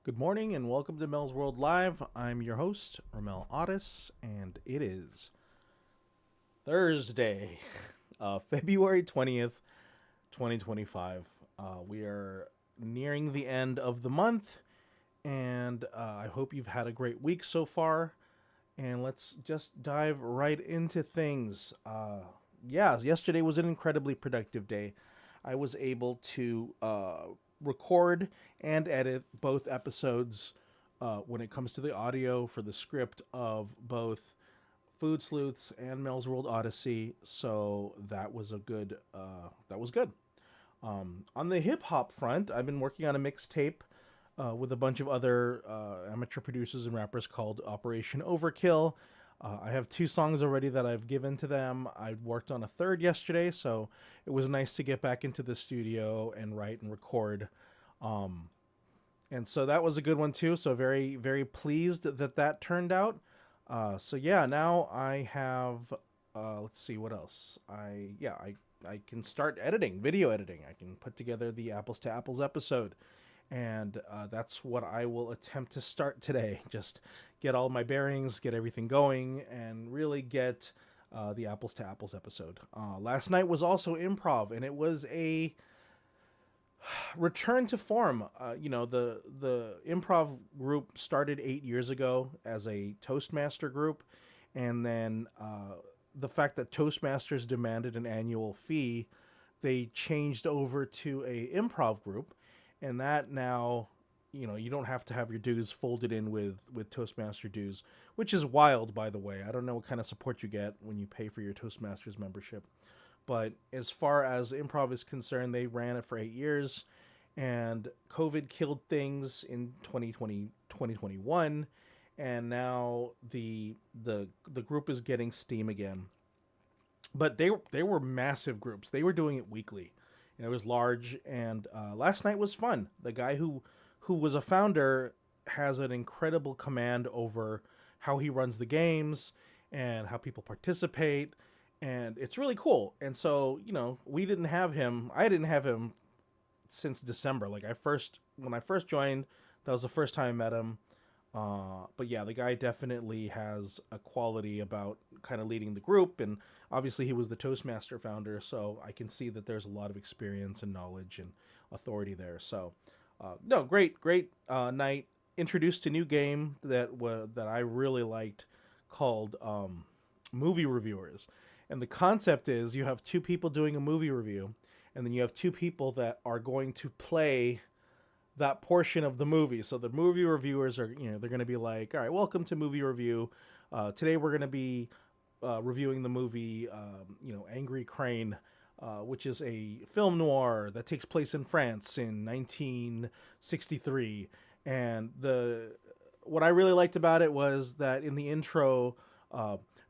Good morning and welcome to Melzworld Live. I'm your host, Ramel Otis, and it is Thursday, February 20th, 2025. We are nearing the end of the month, and I hope you've had a great week so far. And let's just dive right into things. Yesterday was an incredibly productive day. I was able to record and edit both episodes when it comes to the audio for the script of both Food Sleuths and Mel's World Odyssey. So that was a good. That was good. On the hip hop front, I've been working on a mixtape with a bunch of other amateur producers and rappers called Operation Overkill. I have two songs already that I've given to them. I worked on a third yesterday, so it was nice to get back into the studio and write and record. And so that was a good one too. So very, very pleased that that turned out. Now I have. Let's see what else. I can start editing, video editing. I can put together the Apples to Apples episode, and that's what I will attempt to start today. Just get all my bearings, get everything going, and really get the Apples to Apples episode. Last night was also improv, and it was a return to form. The improv group started 8 years ago as a Toastmaster group, and then the fact that Toastmasters demanded an annual fee, they changed over to a improv group, and that now, you don't have to have your dues folded in with Toastmaster dues, which is wild, by the way. I don't know what kind of support you get when you pay for your Toastmasters membership. But as far as improv is concerned, they ran it for 8 years, and COVID killed things in 2020, 2021, and now the group is getting steam again. But they were massive groups. They were doing it weekly, and it was large. And last night was fun. The guy who was a founder has an incredible command over how he runs the games and how people participate, and it's really cool. And so, we didn't have him. I didn't have him since December. Like when I first joined, that was the first time I met him. But yeah, the guy definitely has a quality about kind of leading the group, and obviously he was the Toastmaster founder, so I can see that there's a lot of experience and knowledge and authority there. So, no, great night. Introduced a new game that I really liked called Movie Reviewers. And the concept is you have two people doing a movie review, and then you have two people that are going to play that portion of the movie. So the movie reviewers are, they're going to be like, all right, welcome to Movie Review. Today we're going to be reviewing the movie, Angry Crane, which is a film noir that takes place in France in 1963. And what I really liked about it was that in the intro,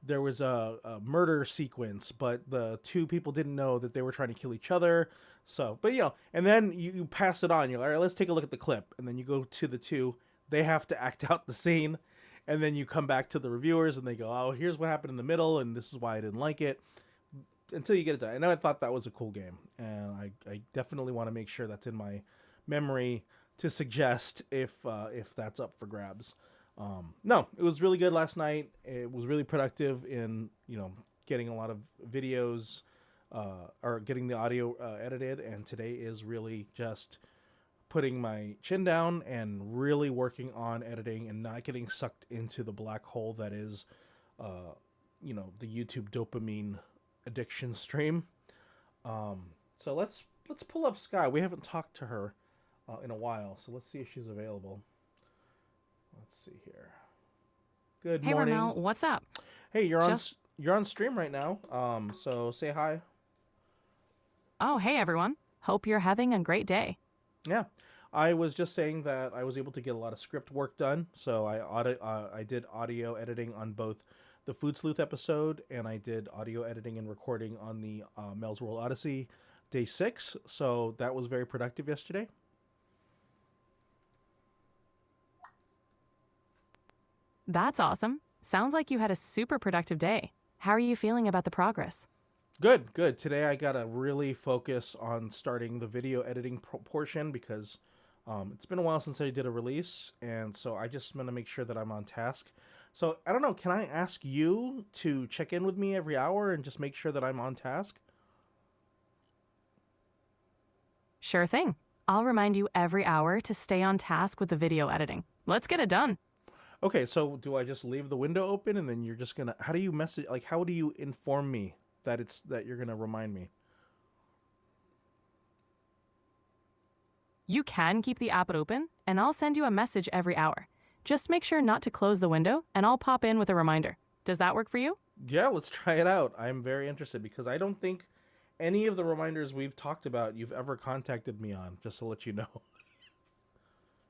there was a murder sequence, but the two people didn't know that they were trying to kill each other. So, but and then you pass it on. You're like, all right, let's take a look at the clip. And then you go to the two. They have to act out the scene. And then you come back to the reviewers and they go, oh, here's what happened in the middle. And this is why I didn't like it. Until you get it done. And I thought that was a cool game. And I definitely want to make sure that's in my memory to suggest if that's up for grabs. No, it was really good last night. It was really productive in, getting a lot of videos, or getting the audio edited. And today is really just putting my chin down and really working on editing and not getting sucked into the black hole that is, the YouTube dopamine addiction stream. So let's pull up Sky. We haven't talked to her in a while, so let's see if she's available. Let's see here. Good Hey, morning. Ramel, what's up? Hey, you're on stream right now. So say hi. Oh, hey, everyone. Hope you're having a great day. Yeah, I was just saying that I was able to get a lot of script work done. So I did audio editing on both the Food Sleuth episode, and I did audio editing and recording on the Mel's World Odyssey day 6. So that was very productive yesterday. That's awesome. Sounds like you had a super productive day. How are you feeling about the progress? Good. Today I got to really focus on starting the video editing portion because It's been a while since I did a release, and so I just want to make sure that I'm on task. So I don't know. Can I ask you to check in with me every hour and just make sure that I'm on task? Sure thing. I'll remind you every hour to stay on task with the video editing. Let's get it done. Okay, so do I just leave the window open and then you're just gonna? How do you message? Like, how do you inform me that that you're gonna remind me? You can keep the app open, and I'll send you a message every hour. Just make sure not to close the window, and I'll pop in with a reminder. Does that work for you? Yeah, let's try it out. I'm very interested because I don't think any of the reminders we've talked about you've ever contacted me on. Just to let you know.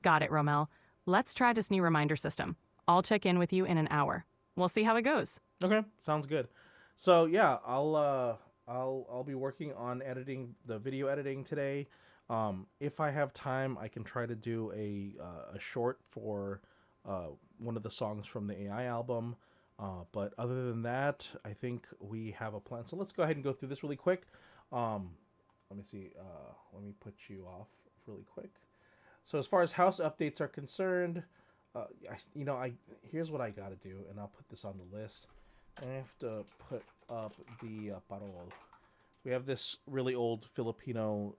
Got it, Romel. Let's try this new reminder system. I'll check in with you in an hour. We'll see how it goes. Okay, sounds good. So yeah, I'll be working on editing the video editing today. If I have time, I can try to do a short for one of the songs from the AI album. But other than that, I think we have a plan. So let's go ahead and go through this really quick. Let me see. Let me put you off really quick. So as far as house updates are concerned, I here's what I got to do, and I'll put this on the list. I have to put up the parol. We have this really old Filipino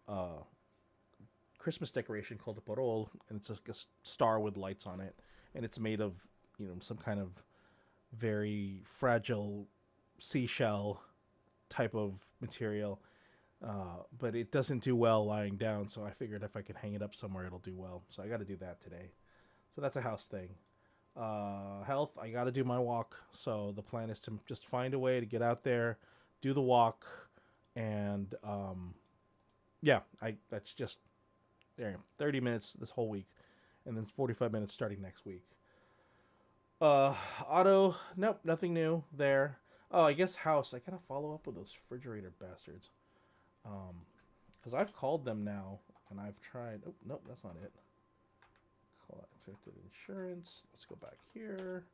Christmas decoration called a parol, and it's like a star with lights on it, and it's made of some kind of very fragile seashell type of material. But it doesn't do well lying down, so I figured if I could hang it up somewhere, it'll do well. So I got to do that today. So that's a house thing. Health, I got to do my walk. So the plan is to just find a way to get out there, do the walk, and yeah, that's just there. 30 minutes this whole week, and then 45 minutes starting next week. Auto, nope, nothing new there. Oh, I guess house. I gotta follow up with those refrigerator bastards. Because I've called them now, and I've tried. Oh, nope, that's not it. Collected insurance. Let's go back here.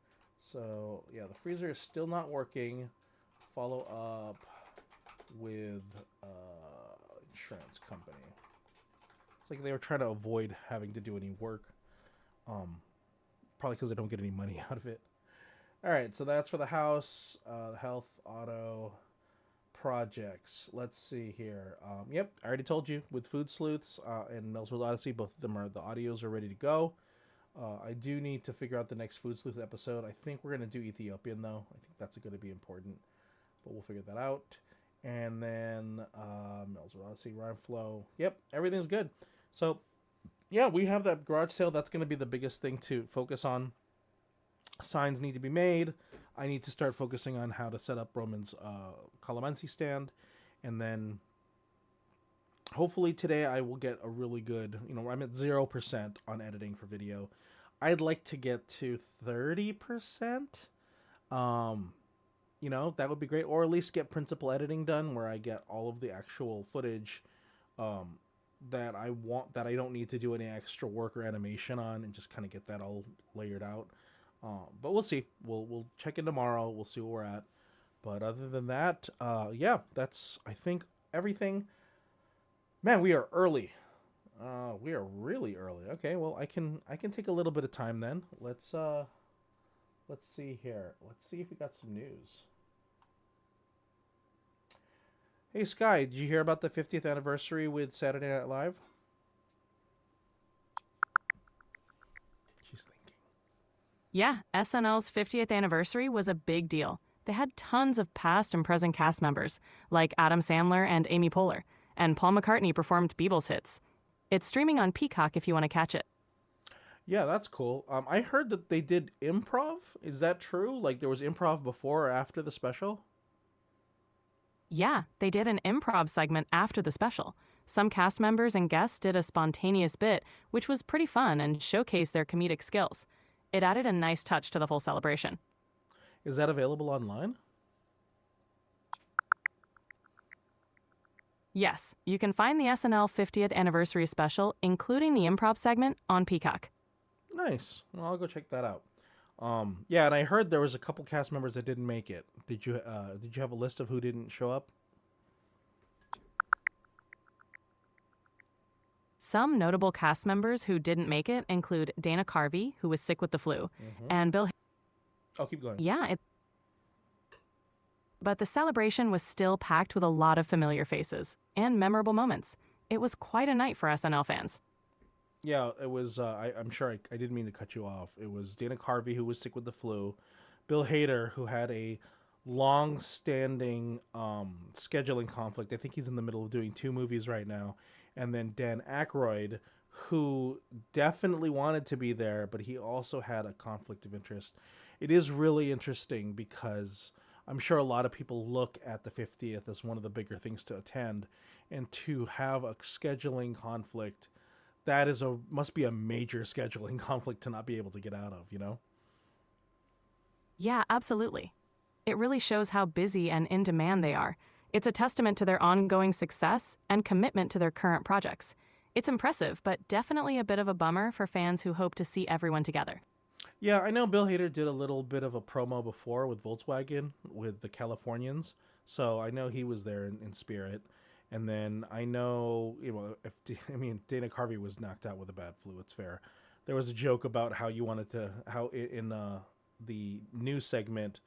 So, yeah, the freezer is still not working. Follow up with insurance company. It's like they were trying to avoid having to do any work. Probably because they don't get any money out of it. All right, so that's for the house, health, auto, projects. Let's see here. Yep, I already told you with Food Sleuths and Melzworld Odyssey, both of them the audios are ready to go. I do need to figure out the next Food Sleuth episode. I think we're going to do Ethiopian, though. I think that's going to be important, but we'll figure that out. And then Melzworld Odyssey, Rhyme Flow. Yep, everything's good. So, yeah, we have that garage sale. That's going to be the biggest thing to focus on. Signs need to be made. I need to start focusing on how to set up Roman's calamansi stand. And then hopefully today I will get a really good, I'm at 0% on editing for video. I'd like to get to 30%. That would be great. Or at least get principal editing done where I get all of the actual footage that I want, that I don't need to do any extra work or animation on, and just kind of get that all layered out. But we'll see. We'll check in tomorrow. We'll see where we're at. But other than that, yeah, that's, I think, everything. Man, we are early. We are really early. Okay, well, I can take a little bit of time then. Let's see here. Let's see if we got some news. Hey, Sky, did you hear about the 50th anniversary with Saturday Night Live? She's thinking. Yeah, SNL's 50th anniversary was a big deal. They had tons of past and present cast members, like Adam Sandler and Amy Poehler, and Paul McCartney performed Beatles hits. It's streaming on Peacock if you want to catch it. Yeah, that's cool. I heard that they did improv. Is that true? Like there was improv before or after the special? Yeah, they did an improv segment after the special. Some cast members and guests did a spontaneous bit, which was pretty fun and showcased their comedic skills. It added a nice touch to the full celebration. Is that available online? Yes, you can find the SNL 50th anniversary special, including the improv segment, on Peacock. Nice. Well, I'll go check that out. Yeah, and I heard there was a couple cast members that didn't make it. Did you have a list of who didn't show up? Some notable cast members who didn't make it include Dana Carvey, who was sick with the flu, Mm-hmm. and Bill. Oh, keep going. Yeah, but the celebration was still packed with a lot of familiar faces and memorable moments. It was quite a night for SNL fans. Yeah, it was. I'm sure I didn't mean to cut you off. It was Dana Carvey who was sick with the flu, Bill Hader who had a long-standing scheduling conflict. I think he's in the middle of doing two movies right now, and then Dan Aykroyd, who definitely wanted to be there, but he also had a conflict of interest. It is really interesting because I'm sure a lot of people look at the 50th as one of the bigger things to attend, and to have a scheduling conflict, that is a must be a major scheduling conflict to not be able to get out of, you know? Yeah, absolutely. It really shows how busy and in demand they are. It's a testament to their ongoing success and commitment to their current projects. It's impressive, but definitely a bit of a bummer for fans who hope to see everyone together. Yeah, I know Bill Hader did a little bit of a promo before with Volkswagen with the Californians, so I know he was there in spirit. And then I know, I mean, Dana Carvey was knocked out with a bad flu. It's fair. There was a joke about how you wanted to how in the news segment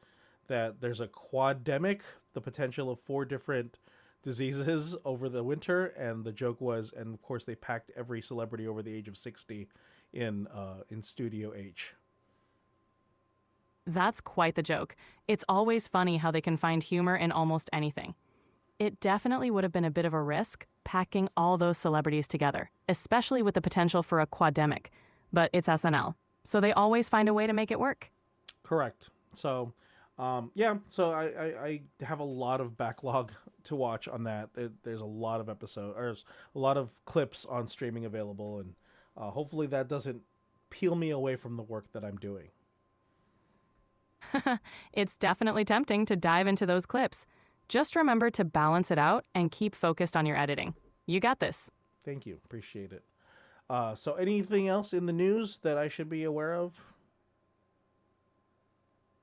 that there's a quademic, the potential of four different diseases over the winter, and the joke was, and of course they packed every celebrity over the age of 60 in Studio H. That's quite the joke. It's always funny how they can find humor in almost anything. It definitely would have been a bit of a risk packing all those celebrities together, especially with the potential for a quademic. But it's SNL, so they always find a way to make it work. Correct. So, yeah. So I have a lot of backlog to watch on that. There's a lot of episodes, or there's a lot of clips on streaming available, and hopefully that doesn't peel me away from the work that I'm doing. It's definitely tempting to dive into those clips. Just remember to balance it out and keep focused on your editing. You got this. Thank you. Appreciate it. So anything else in the news that I should be aware of?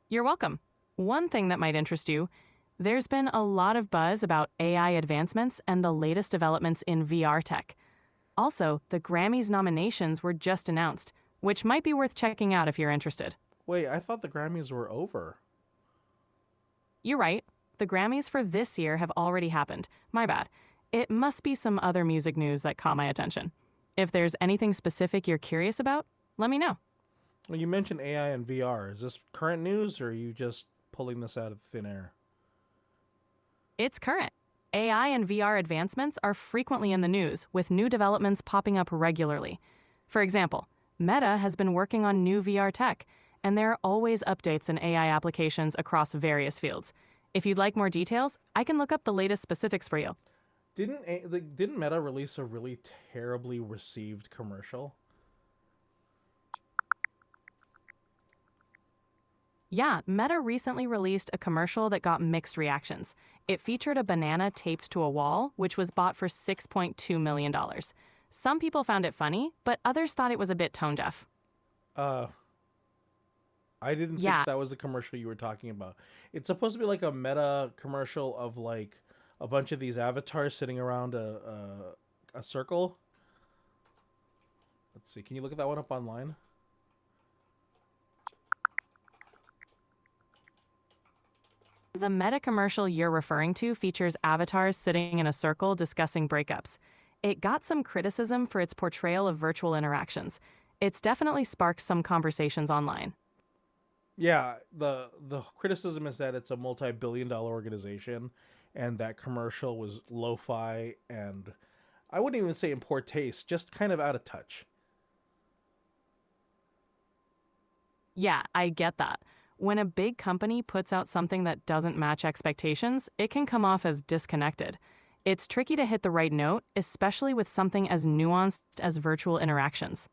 You're welcome. One thing that might interest you, there's been a lot of buzz about AI advancements and the latest developments in VR tech. Also, the Grammys nominations were just announced, which might be worth checking out if you're interested. Wait, I thought the Grammys were over. You're right. The Grammys for this year have already happened. My bad. It must be some other music news that caught my attention. If there's anything specific you're curious about, let me know. Well, you mentioned AI and VR. Is this current news, or are you just pulling this out of thin air? It's current. AI and VR advancements are frequently in the news, with new developments popping up regularly. For example, Meta has been working on new VR tech, and there are always updates in AI applications across various fields. If you'd like more details, I can look up the latest specifics for you. Didn't Meta release a really terribly received commercial? Yeah, Meta recently released a commercial that got mixed reactions. It featured a banana taped to a wall, which was bought for $6.2 million. Some people found it funny, but others thought it was a bit tone deaf. Uh, I didn't think Yeah, that was the commercial you were talking about. It's supposed to be like a Meta commercial of like a bunch of these avatars sitting around a circle. Let's see. Can you look at that one up online? the Meta commercial you're referring to features avatars sitting in a circle discussing breakups. It got some criticism for its portrayal of virtual interactions. It's definitely sparked some conversations online. Yeah, the criticism is that it's a multi-billion-dollar organization, and that commercial was lo-fi, and I wouldn't even say in poor taste, just kind of out of touch. Yeah, I get that. When a big company puts out something that doesn't match expectations, it can come off as disconnected. It's tricky to hit the right note, especially with something as nuanced as virtual interactions.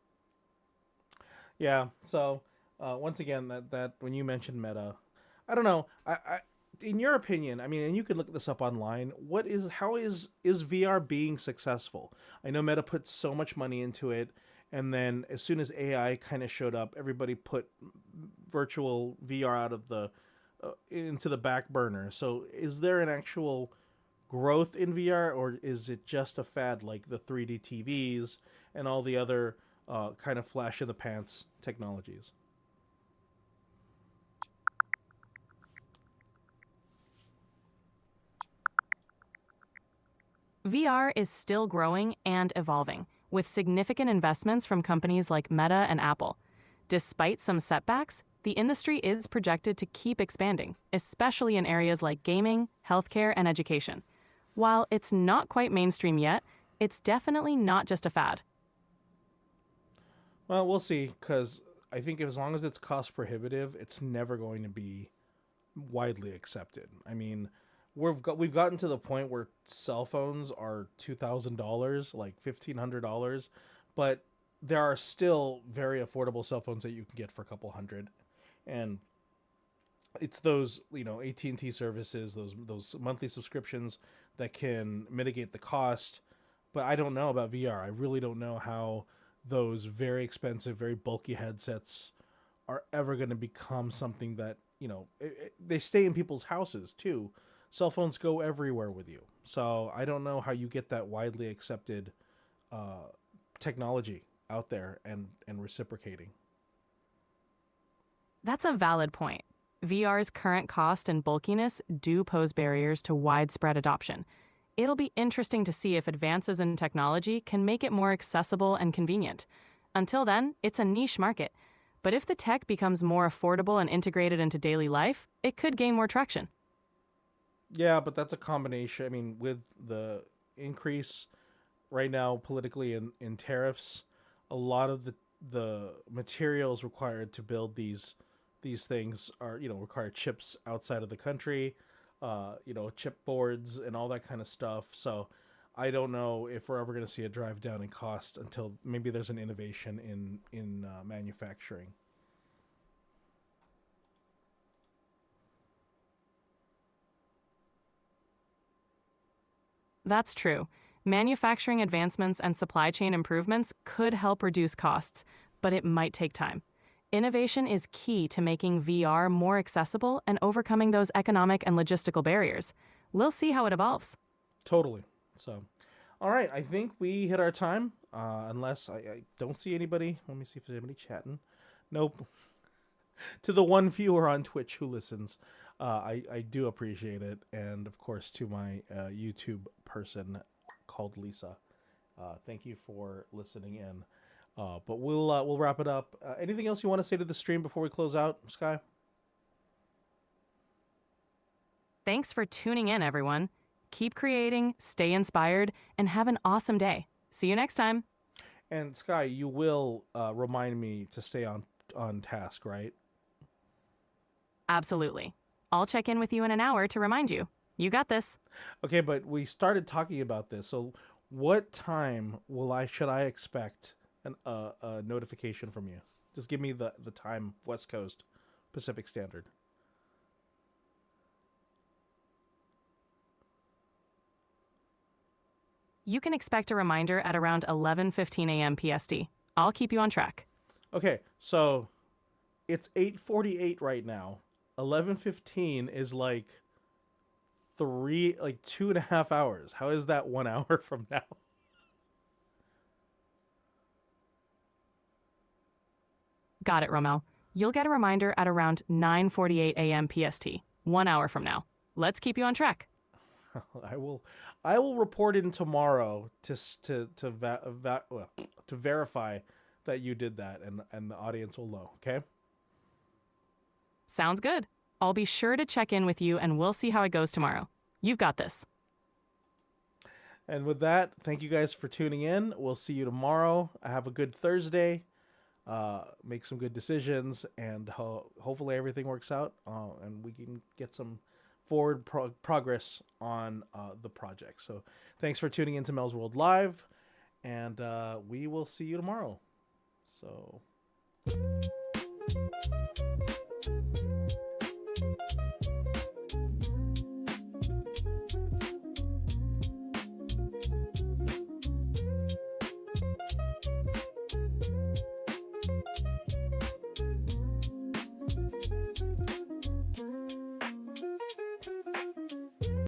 Yeah. So once again, that when you mentioned Meta, I don't know. In your opinion, I mean, and you can look this up online. How is VR being successful? I know Meta put so much money into it, and then as soon as AI kind of showed up, everybody put virtual VR out of the into the back burner. So, is there an actual growth in VR, or is it just a fad like the 3D TVs and all the other kind of flash in the pants technologies? VR is still growing and evolving, with significant investments from companies like Meta and Apple. Despite some setbacks, the industry is projected to keep expanding, especially in areas like gaming, healthcare, and education. While it's not quite mainstream yet, it's definitely not just a fad. Well, we'll see, because I think as long as it's cost prohibitive, it's never going to be widely accepted. I mean, we've gotten to the point where cell phones are $2,000, like $1,500, but there are still very affordable cell phones that you can get for a couple hundred, and it's those AT&T services, those monthly subscriptions that can mitigate the cost. But I don't know about VR. I really don't know how those very expensive, very bulky headsets are ever going to become something that they stay in people's houses too. Cell phones go everywhere with you, so I don't know how you get that widely accepted technology out there and reciprocating. That's a valid point. VR's current cost and bulkiness do pose barriers to widespread adoption. It'll be interesting to see if advances in technology can make it more accessible and convenient. Until then, it's a niche market. But if the tech becomes more affordable and integrated into daily life, it could gain more traction. Yeah, but that's a combination. I mean, with the increase right now politically in tariffs, a lot of the materials required to build these things are require chips outside of the country, chip boards and all that kind of stuff. So I don't know if we're ever going to see a drive down in cost until maybe there's an innovation in manufacturing. That's true. Manufacturing advancements and supply chain improvements could help reduce costs, but it might take time. Innovation is key to making VR more accessible and overcoming those economic and logistical barriers. We'll see how it evolves. Totally. So, all right, I think we hit our time. Unless I don't see anybody. Let me see if there's anybody chatting. Nope. To the one viewer on Twitch who listens, I do appreciate it, and of course to my YouTube person called Lisa, thank you for listening in. But we'll wrap it up. Anything else you want to say to the stream before we close out, Sky? Thanks for tuning in, everyone. Keep creating, stay inspired, and have an awesome day. See you next time. And Sky, you will remind me to stay on task, right? Absolutely. I'll check in with you in an hour to remind you. You got this. Okay, but we started talking about this. So, what time should I expect a notification from you? Just give me the time, West Coast, Pacific Standard. You can expect a reminder at around 11:15 a.m. PST. I'll keep you on track. Okay, so it's 8:48 right now. 11:15 is like 2.5 hours. How is that 1 hour from now? Got it, Romel. You'll get a reminder at around 9:48 a.m. PST, 1 hour from now. Let's keep you on track. I will report in tomorrow to verify that you did that, and the audience will know. Okay. Sounds good. I'll be sure to check in with you, and we'll see how it goes tomorrow. You've got this. And with that, thank you guys for tuning in. We'll see you tomorrow. Have a good Thursday. Make some good decisions, and hopefully everything works out, and we can get some forward progress on the project. So thanks for tuning into Melzworld Live, and we will see you tomorrow. So